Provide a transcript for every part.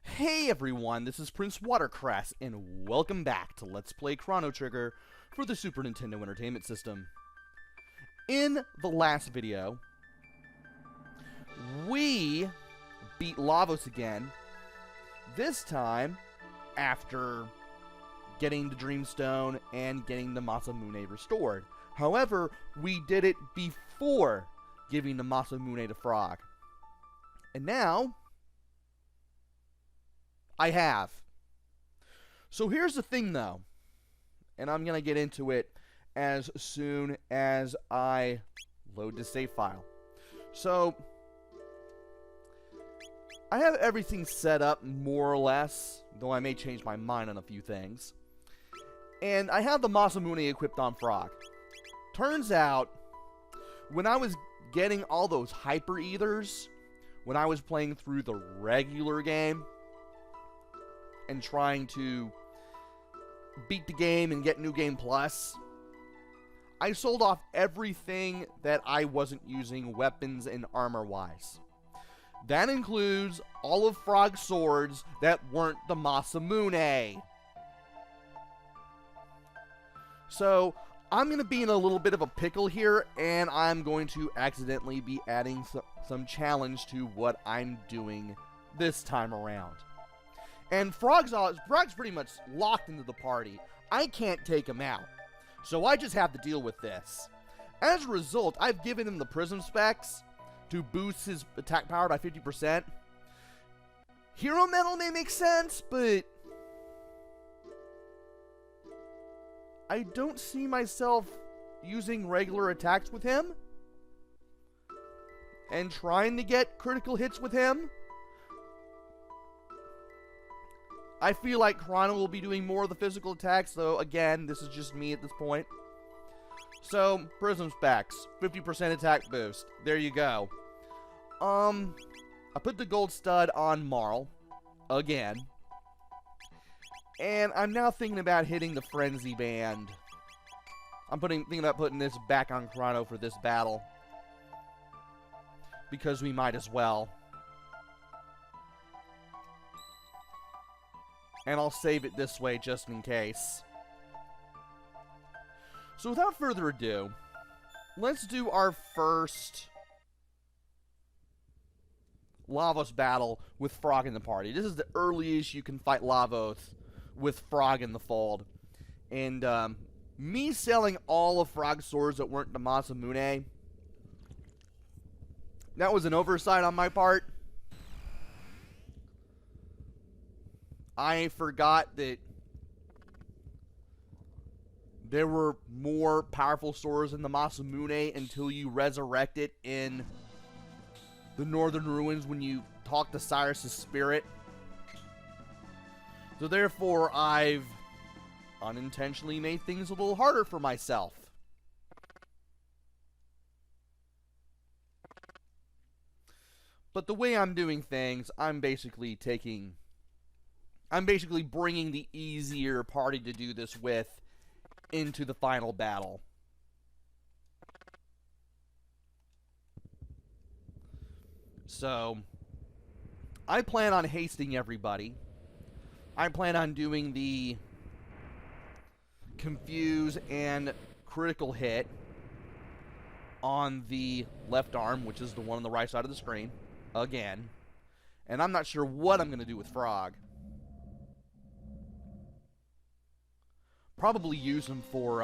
Hey everyone, this is PrinceWatercress, and welcome back to Let's Play Chrono Trigger for the Super Nintendo Entertainment System. In the last video, we beat Lavos again, this time after getting the Dreamstone and getting the Masamune restored. However, we did it before giving the Masamune to Frog. And now I have. So here's the thing though, and I'm going to get into it as soon as I load the save file. So I have everything set up more or less, though I may change my mind on a few things. And I have the Masamune equipped on Frog. Turns out, when I was getting all those HyperEthers, when I was playing through the regular game, and trying to beat the game and get New Game Plus, I sold off everything that I wasn't using weapons and armor-wise. That includes all of Frog's swords that weren't the Masamune. So, I'm going to be in a little bit of a pickle here, and I'm going to accidentally be adding some challenge to what I'm doing this time around. And Frog's pretty much locked into the party. I can't take him out. So I just have to deal with this. As a result, I've given him the prism specs to boost his attack power by 50%. Hero Metal may make sense, but I don't see myself using regular attacks with him and trying to get critical hits with him. I feel like Chrono will be doing more of the physical attacks, though, again, this is just me at this point. So, Prism Specs, 50% attack boost. There you go. I put the gold stud on Marl, again. And I'm now thinking about hitting the Frenzy Band. I'm thinking about putting this back on Chrono for this battle, because we might as well. And I'll save it this way just in case. So without further ado, let's do our first Lavos battle with Frog in the party. This is the earliest you can fight Lavos with Frog in the fold. And me selling all of Frog's swords that weren't the Masamune, that was an oversight on my part. I forgot that there were more powerful swords than the Masamune until you resurrect it in the Northern Ruins when you talk to Cyrus's spirit. So therefore, I've unintentionally made things a little harder for myself. But the way I'm doing things, I'm basically bringing the easier party to do this with into the final battle. So, I plan on hasting everybody. I plan on doing the confuse and critical hit on the left arm, which is the one on the right side of the screen, again. And I'm not sure what I'm going to do with Frog. Probably use him for,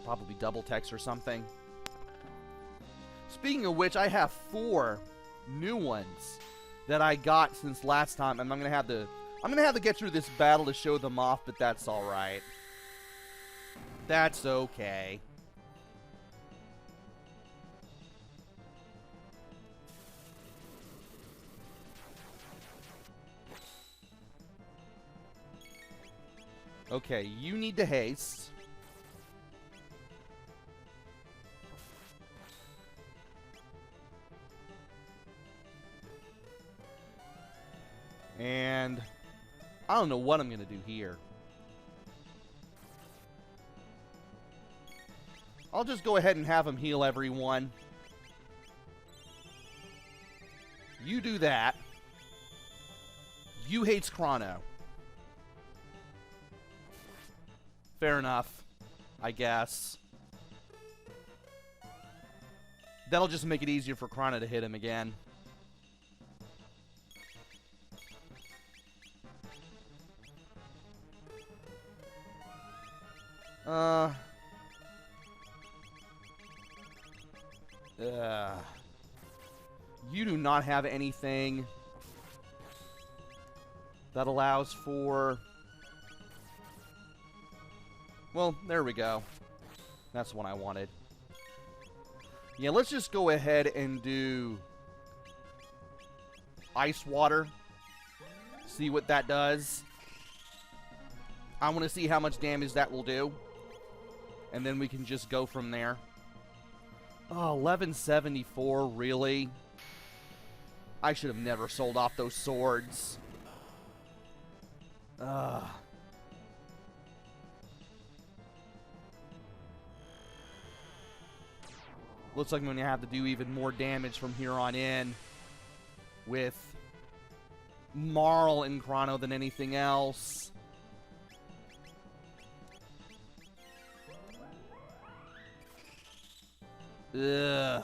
probably double text or something. Speaking of which, I have 4 new ones that I got since last time, and I'm gonna have to get through this battle to show them off, but that's alright. That's okay. Okay, you need to haste. And I don't know what I'm going to do here. I'll just go ahead and have him heal everyone. You do that. You hates Chrono. Fair enough, I guess. That'll just make it easier for Chrono to hit him again. You do not have anything that allows for... Well, there we go. That's what I wanted. Yeah, let's just go ahead and do ice water. See what that does. I want to see how much damage that will do. And then we can just go from there. Oh, 1174, really? I should have never sold off those swords. Looks like I'm going to have to do even more damage from here on in with Marl and Chrono than anything else. Ugh.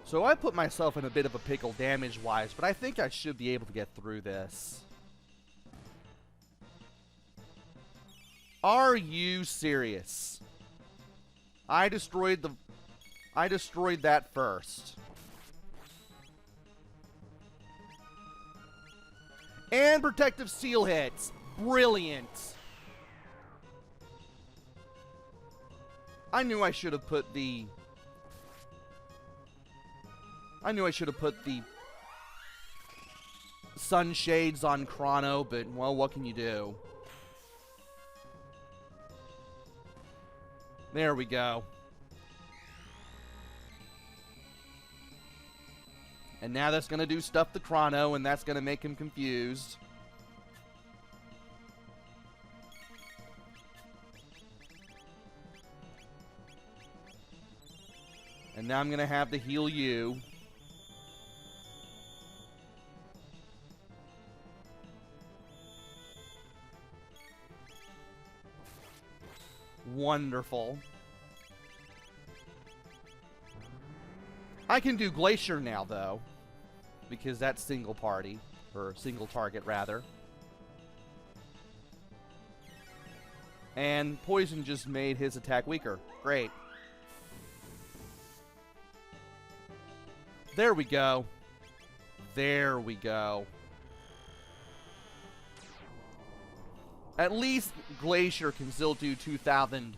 So I put myself in a bit of a pickle damage-wise, but I think I should be able to get through this. Are you serious? I destroyed that first. And protective seal hits. Brilliant. I knew I should have put the sunshades on Chrono, but, well, what can you do? There we go. And now that's going to do stuff to Chrono, and that's going to make him confused. And now I'm going to have to heal you. Wonderful. I can do Glacier now, though, because that's single party, or single target, rather. And Poison just made his attack weaker. Great. There we go. There we go. At least Glacier can still do 2,000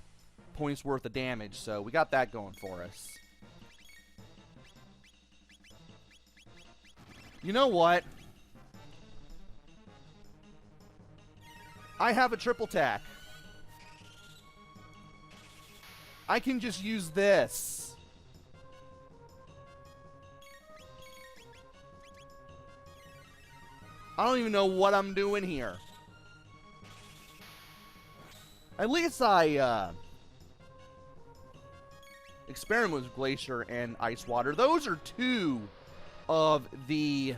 points worth of damage, so we got that going for us. You know what? I have a triple tack. I can just use this. I don't even know what I'm doing here. At least I experiment with Glacier and Ice Water. Those are two of the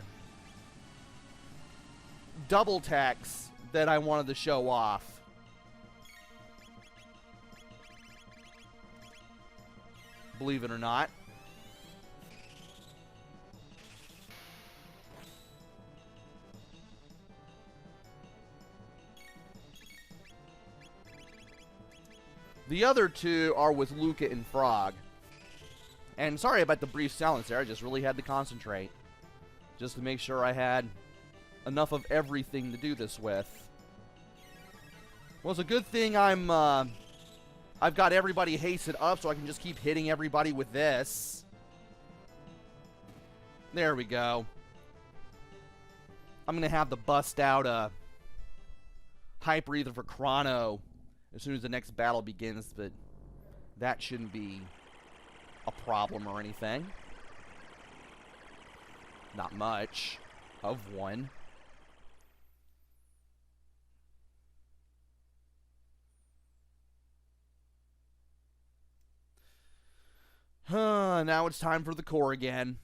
double tacks that I wanted to show off. Believe it or not. The other two are with Luca and Frog. And sorry about the brief silence there, I just really had to concentrate. Just to make sure I had enough of everything to do this with. Well, it's a good thing I've got everybody hasted up so I can just keep hitting everybody with this. There we go. I'm going to have to bust out a HyperEther for Chrono as soon as the next battle begins, but that shouldn't be a problem or anything. not much of one. Now it's time for the core again.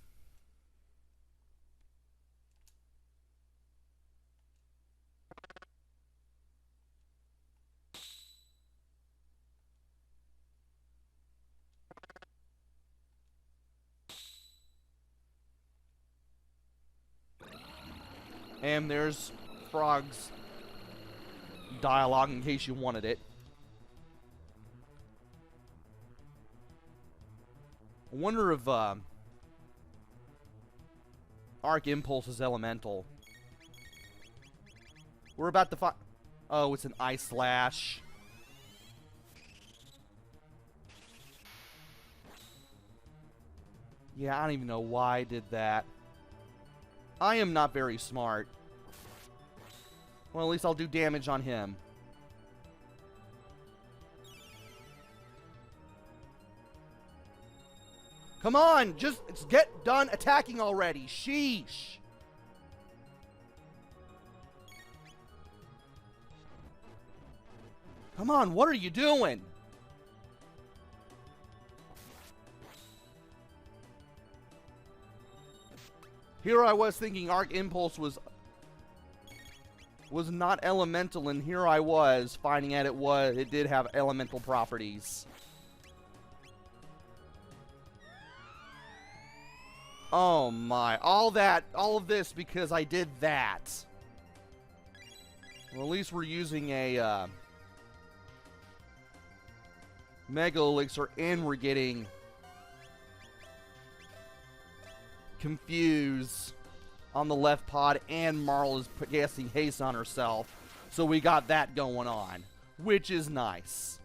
And there's Frog's dialogue in case you wanted it. I wonder if Arc Impulse is elemental. We're about to find... Oh, it's an Ice Slash. Yeah, I don't even know why I did that. I am not very smart. Well, at least I'll do damage on him. Come on, just get done attacking already. Sheesh. Come on, what are you doing? Here I was thinking Arc Impulse was not elemental, and here I was finding out it did have elemental properties. Oh my, all of this because I did that. Well, at least we're using a Mega Elixir, and we're getting Confuse on the left pod, and Marl is casting haste on herself. So we got that going on, which is nice.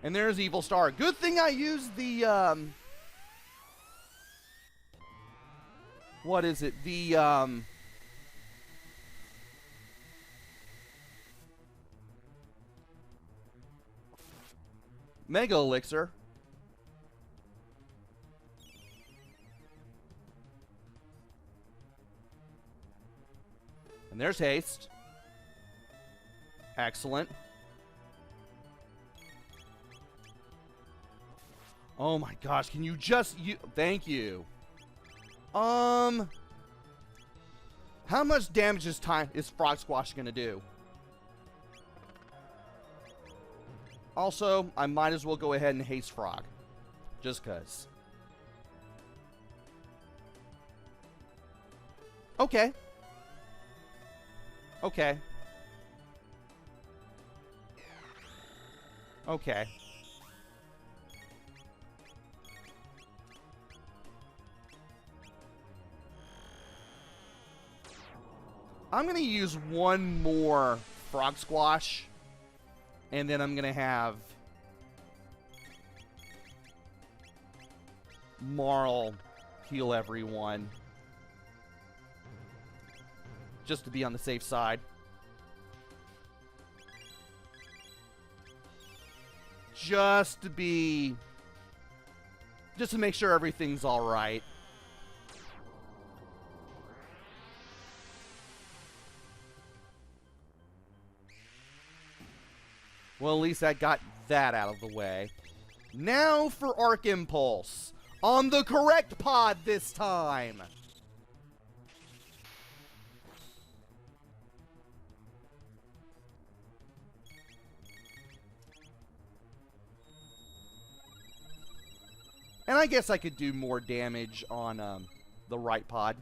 And there's Evil Star. Good thing I used the, what is it? The, Mega Elixir. And there's haste. Excellent. Oh my gosh, can you just... Thank you. How much damage is Frog Squash gonna do? Also, I might as well go ahead and haste Frog. Just cause. Okay. Okay. Okay. I'm going to use one more Frog Squash, and then I'm going to have Marl heal everyone, just to be on the safe side. Just to make sure everything's all right. Well, at least I got that out of the way. Now for Arc Impulse. On the correct pod this time. And I guess I could do more damage on the right pod.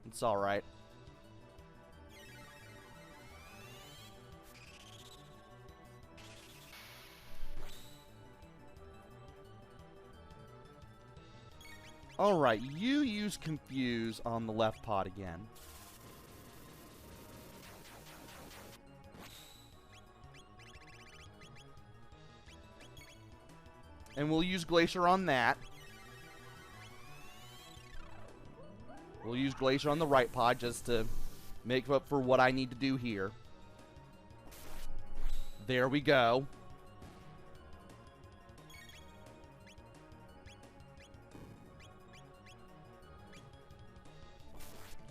It's alright. Alright, you use Confuse on the left pod again. And we'll use Glacier on that. We'll use Glacier on the right pod just to make up for what I need to do here. There we go.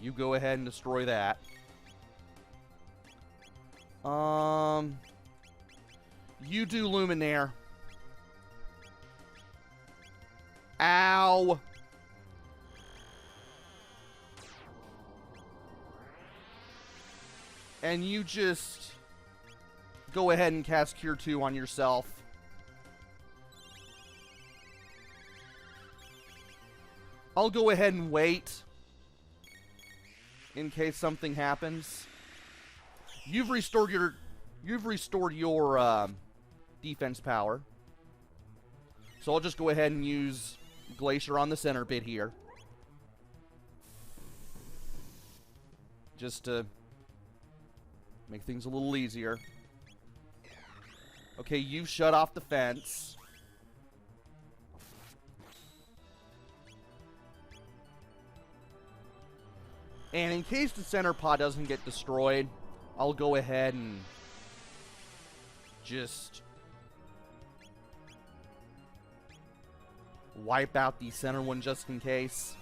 You go ahead and destroy that. You do Luminaire. Ow! And you just go ahead and cast Cure 2 on yourself. I'll go ahead and wait in case something happens. You've restored your defense power. So I'll just go ahead and use Glacier on the center bit here. Just to make things a little easier. Okay, you shut off the fence. And in case the center pod doesn't get destroyed, I'll go ahead and just wipe out the center one just in case.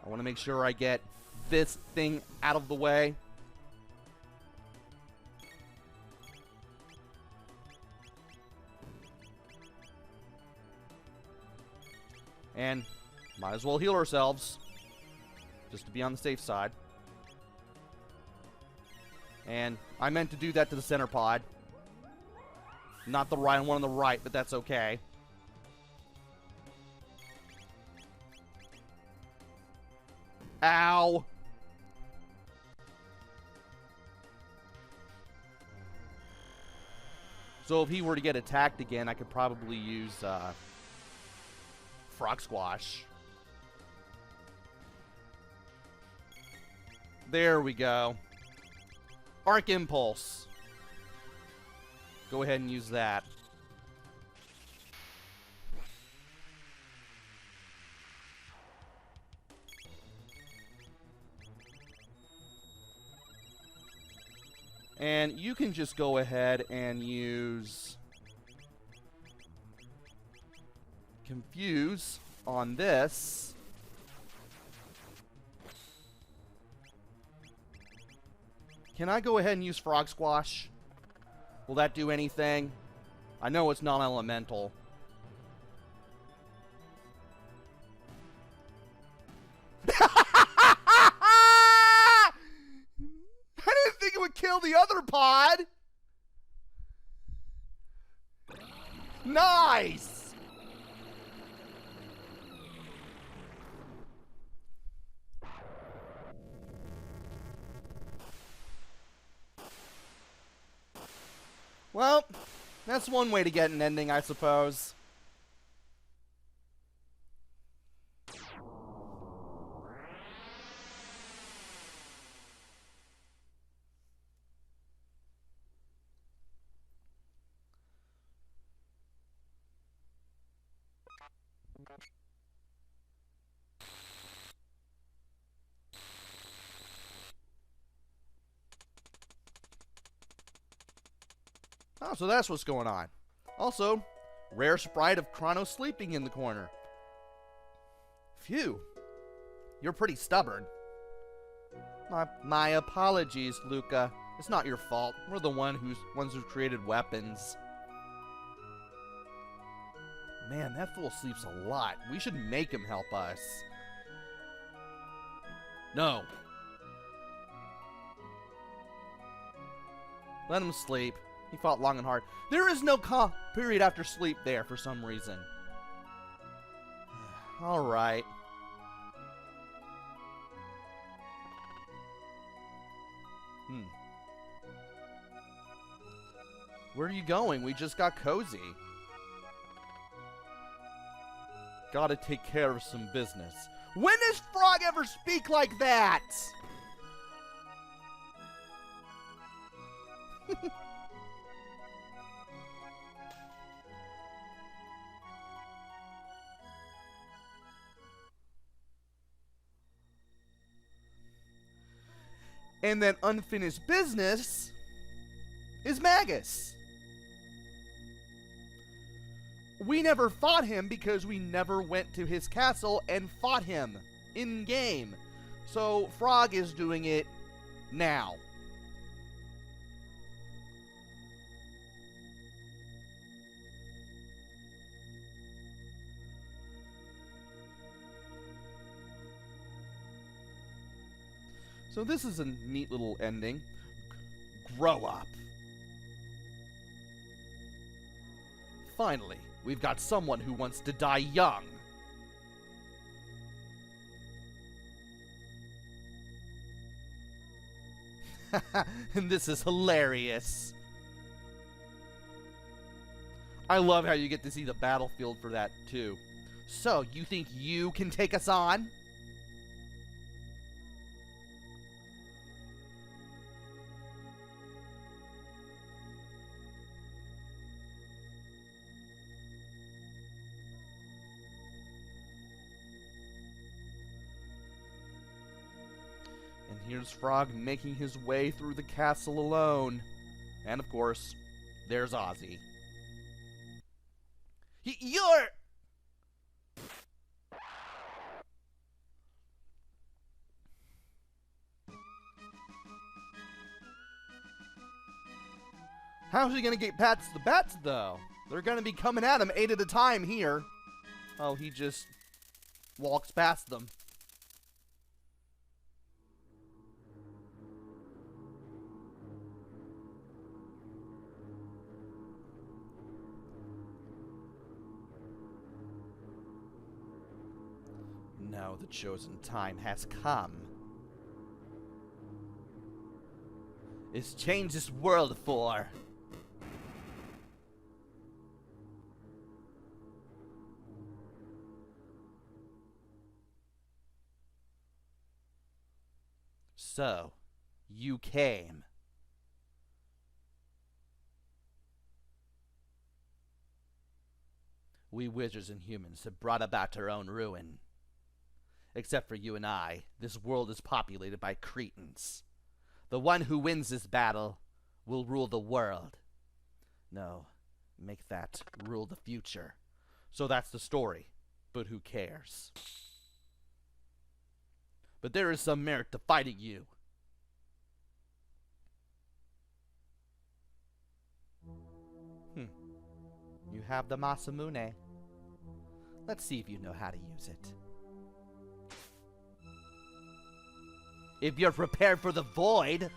I want to make sure I get this thing out of the way. And might as well heal ourselves, just to be on the safe side. And I meant to do that to the center pod. Not the right one on the right, but that's okay. Ow! So if he were to get attacked again, I could probably use Frog Squash. There we go. Arc Impulse. Go ahead and use that. And you can just go ahead and use Confuse on this. Can I go ahead and use Frog Squash? Will that do anything? I know it's non-elemental. I didn't think it would kill the other pod! Nice! Well, that's one way to get an ending, I suppose. Oh, so that's what's going on. Also, rare sprite of Chrono sleeping in the corner. Phew. You're pretty stubborn. My apologies, Luca. It's not your fault. We're the ones who created weapons. Man, that fool sleeps a lot. We should make him help us. No. Let him sleep. He fought long and hard. There is no period after sleep there for some reason. Alright. Where are you going? We just got cozy. Gotta take care of some business. When does Frog ever speak like that? And then unfinished business is Magus. We never fought him because we never went to his castle and fought him. in-game. So Frog is doing it now. So this is a neat little ending. Grow up. Finally, we've got someone who wants to die young. And this is hilarious. I love how you get to see the battlefield for that, too. So, you think you can take us on? And here's Frog making his way through the castle alone. And of course, there's Ozzy. You're... How's he gonna get past the bats, though? They're gonna be coming at him 8 at a time here. Oh, he just walks past them. Now the chosen time has come. It's changed this world for. So, you came. We wizards and humans have brought about our own ruin. Except for you and I, this world is populated by cretins. The one who wins this battle will rule the world. No, make that rule the future. So that's the story. But who cares? But there is some merit to fighting you. You have the Masamune. Let's see if you know how to use it. If you're prepared for the void.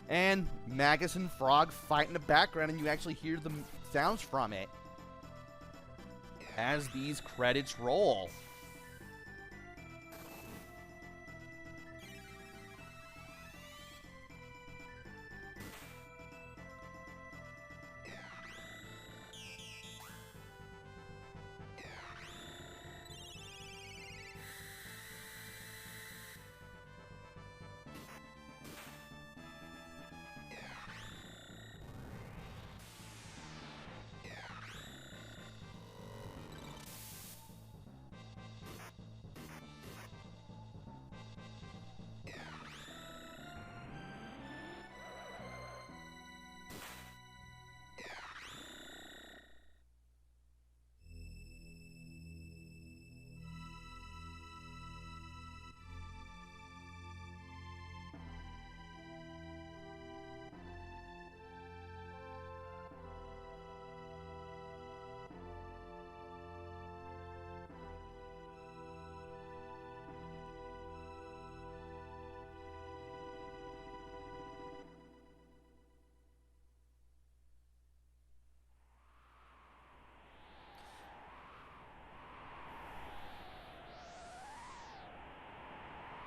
And Magus and Frog fight in the background, and you actually hear the sounds from it as these credits roll.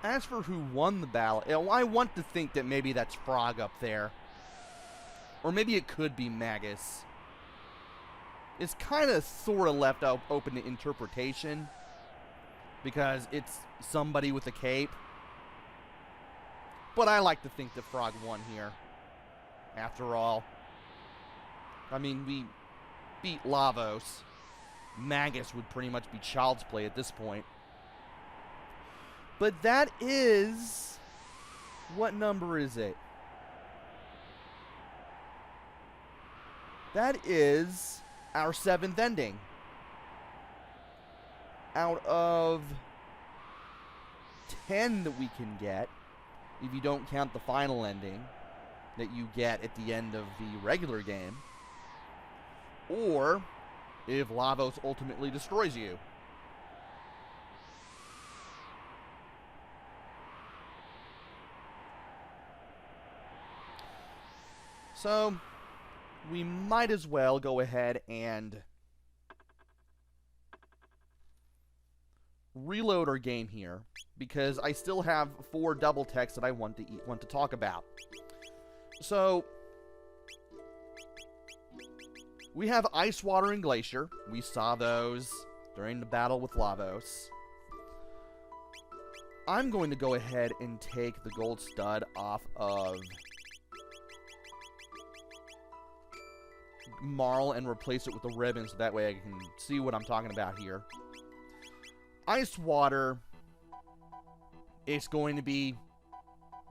As for who won the battle, I want to think that maybe that's Frog up there. Or maybe it could be Magus. It's kind of sort of left open to interpretation. Because it's somebody with a cape. But I like to think that Frog won here. After all. I mean, we beat Lavos. Magus would pretty much be child's play at this point. But that is... What number is it? That is our 7th ending. Out of 10 that we can get, if you don't count the final ending that you get at the end of the regular game, or if Lavos ultimately destroys you. So, we might as well go ahead and reload our game here, because I still have 4 double texts that I want to talk about. So, we have Ice, Water, and Glacier. We saw those during the battle with Lavos. I'm going to go ahead and take the gold stud off of Marl and replace it with the ribbon, so that way I can see what I'm talking about here. Ice Water, it's going to be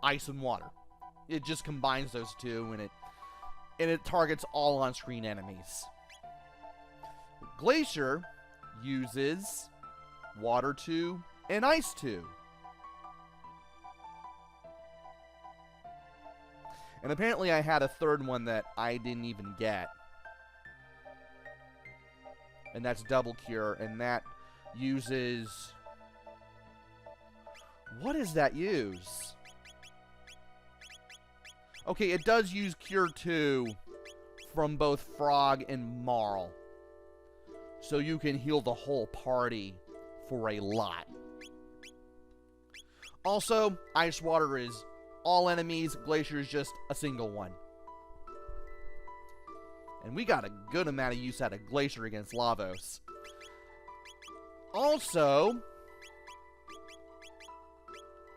ice and water. It just combines those two, and it targets all on-screen enemies. Glacier uses Water 2 and Ice 2. And apparently I had a third one that I didn't even get. And that's Double Cure, and that uses... What does that use? Okay, it does use Cure 2 from both Frog and Marl. So you can heal the whole party for a lot. Also, Ice Water is all enemies, Glacier is just a single one. And we got a good amount of use out of Glacier against Lavos. Also,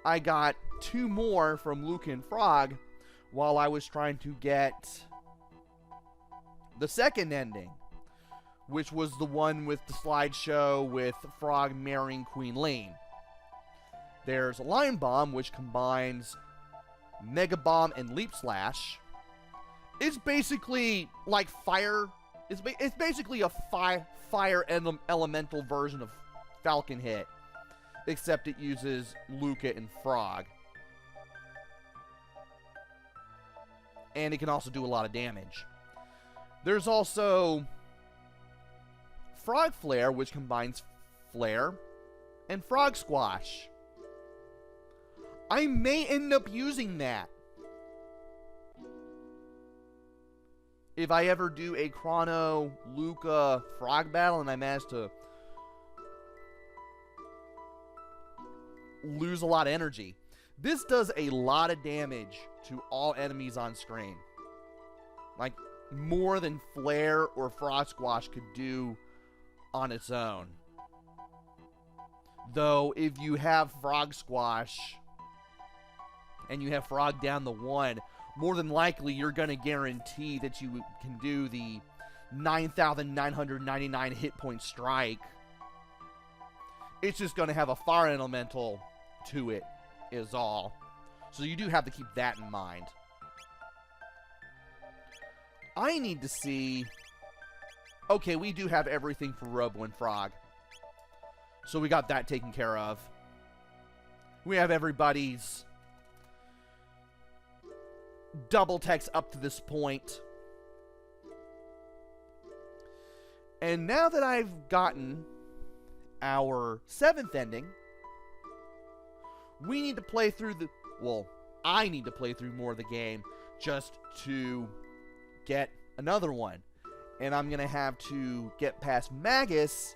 I got 2 more from Luca and Frog while I was trying to get the second ending, which was the one with the slideshow with Frog marrying Queen Lane. There's a Line Bomb, which combines Mega Bomb and Leap Slash. It's basically like fire. It's basically a fire elemental version of Falcon Hit, except it uses Luca and Frog. And it can also do a lot of damage. There's also Frog Flare, which combines Flare and Frog Squash. I may end up using that if I ever do a Chrono Luca Frog battle and I manage to lose a lot of energy. This does a lot of damage to all enemies on screen. Like, more than Flare or Frog Squash could do on its own. Though, if you have Frog Squash and you have Frog down the 1, more than likely you're going to guarantee that you can do the 9,999 hit point strike. It's just going to have a fire elemental to it, is all. So you do have to keep that in mind. I need to see... Okay, we do have everything for Robo and Frog. So we got that taken care of. We have everybody's double text up to this point. And now that I've gotten our 7th ending, we need to play through the... Well, I need to play through more of the game just to get another one. And I'm going to have to get past Magus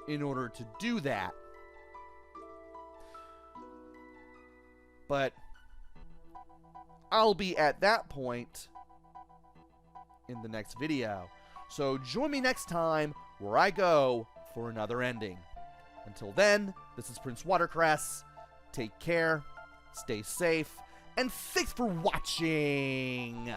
in order to do that. But I'll be at that point in the next video. So join me next time where I go for another ending. Until then, this is PrinceWatercress. Take care, stay safe, and thanks for watching!